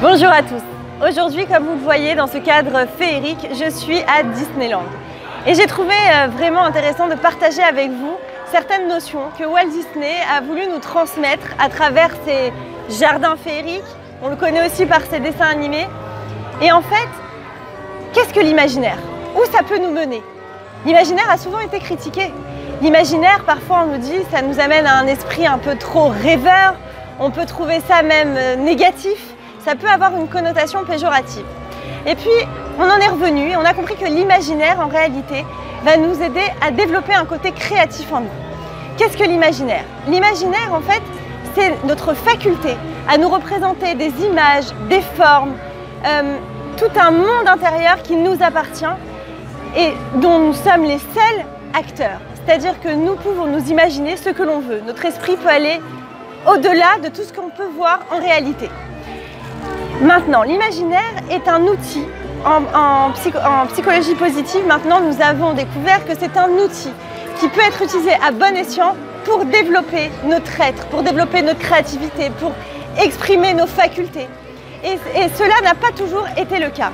Bonjour à tous. Aujourd'hui, comme vous le voyez dans ce cadre féerique, je suis à Disneyland. Et j'ai trouvé vraiment intéressant de partager avec vous certaines notions que Walt Disney a voulu nous transmettre à travers ses jardins féeriques. On le connaît aussi par ses dessins animés. Et en fait, qu'est-ce que l'imaginaire? Où ça peut nous mener? L'imaginaire a souvent été critiqué. L'imaginaire, parfois on nous dit, ça nous amène à un esprit un peu trop rêveur. On peut trouver ça même négatif. Ça peut avoir une connotation péjorative. Et puis, on en est revenu et on a compris que l'imaginaire, en réalité, va nous aider à développer un côté créatif en nous. Qu'est-ce que l'imaginaire? L'imaginaire, en fait, c'est notre faculté à nous représenter des images, des formes, tout un monde intérieur qui nous appartient et dont nous sommes les seuls acteurs. C'est-à-dire que nous pouvons nous imaginer ce que l'on veut. Notre esprit peut aller au-delà de tout ce qu'on peut voir en réalité. Maintenant, l'imaginaire est un outil. En psychologie positive, maintenant, nous avons découvert que c'est un outil qui peut être utilisé à bon escient pour développer notre être, pour développer notre créativité, pour exprimer nos facultés. Et cela n'a pas toujours été le cas.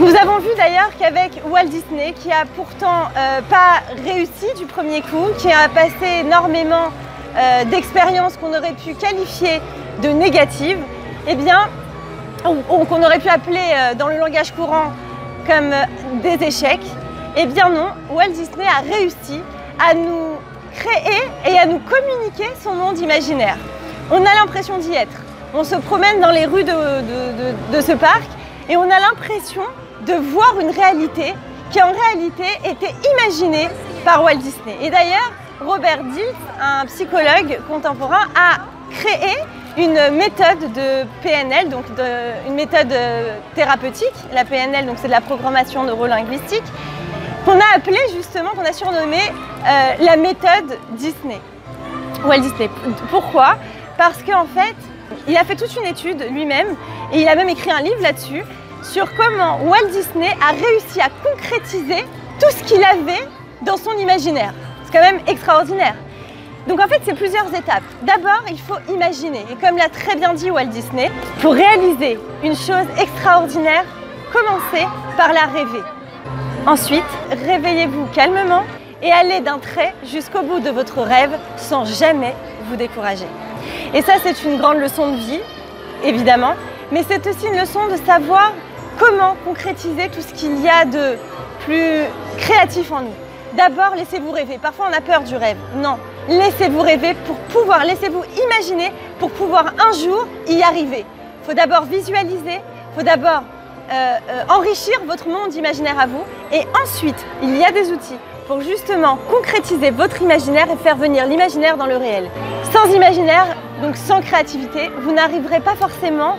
Nous avons vu d'ailleurs qu'avec Walt Disney, qui a pourtant pas réussi du premier coup, qui a passé énormément d'expériences qu'on aurait pu qualifier de négatives, eh bien, qu'on aurait pu appeler dans le langage courant comme des échecs, eh bien non, Walt Disney a réussi à nous créer et à nous communiquer son monde imaginaire. On a l'impression d'y être. On se promène dans les rues de ce parc et on a l'impression de voir une réalité qui en réalité était imaginée par Walt Disney. Et d'ailleurs, Robert Dilts, un psychologue contemporain, a créé une méthode de PNL, donc une méthode thérapeutique. La PNL, donc c'est de la programmation neurolinguistique, qu'on a appelée justement, qu'on a surnommée la méthode Disney. Walt Disney. Pourquoi? Parce qu'en fait, il a fait toute une étude lui-même et il a même écrit un livre là-dessus sur comment Walt Disney a réussi à concrétiser tout ce qu'il avait dans son imaginaire. C'est quand même extraordinaire. Donc en fait, c'est plusieurs étapes. D'abord, il faut imaginer. Et comme l'a très bien dit Walt Disney, pour réaliser une chose extraordinaire, commencez par la rêver. Ensuite, réveillez-vous calmement et allez d'un trait jusqu'au bout de votre rêve sans jamais vous décourager. Et ça, c'est une grande leçon de vie, évidemment, mais c'est aussi une leçon de savoir comment concrétiser tout ce qu'il y a de plus créatif en nous. D'abord, laissez-vous rêver. Parfois, on a peur du rêve. Non, laissez-vous rêver pour pouvoir, laissez-vous imaginer pour pouvoir un jour y arriver. Il faut d'abord visualiser, il faut d'abord enrichir votre monde imaginaire à vous. Et ensuite, il y a des outils pour justement concrétiser votre imaginaire et faire venir l'imaginaire dans le réel. Sans imaginaire, donc sans créativité, vous n'arriverez pas forcément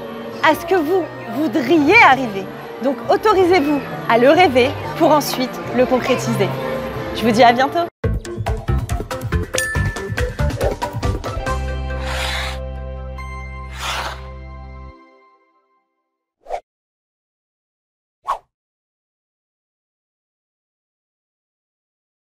à ce que vous voudriez arriver. Donc autorisez-vous à le rêver pour ensuite le concrétiser. Je vous dis à bientôt.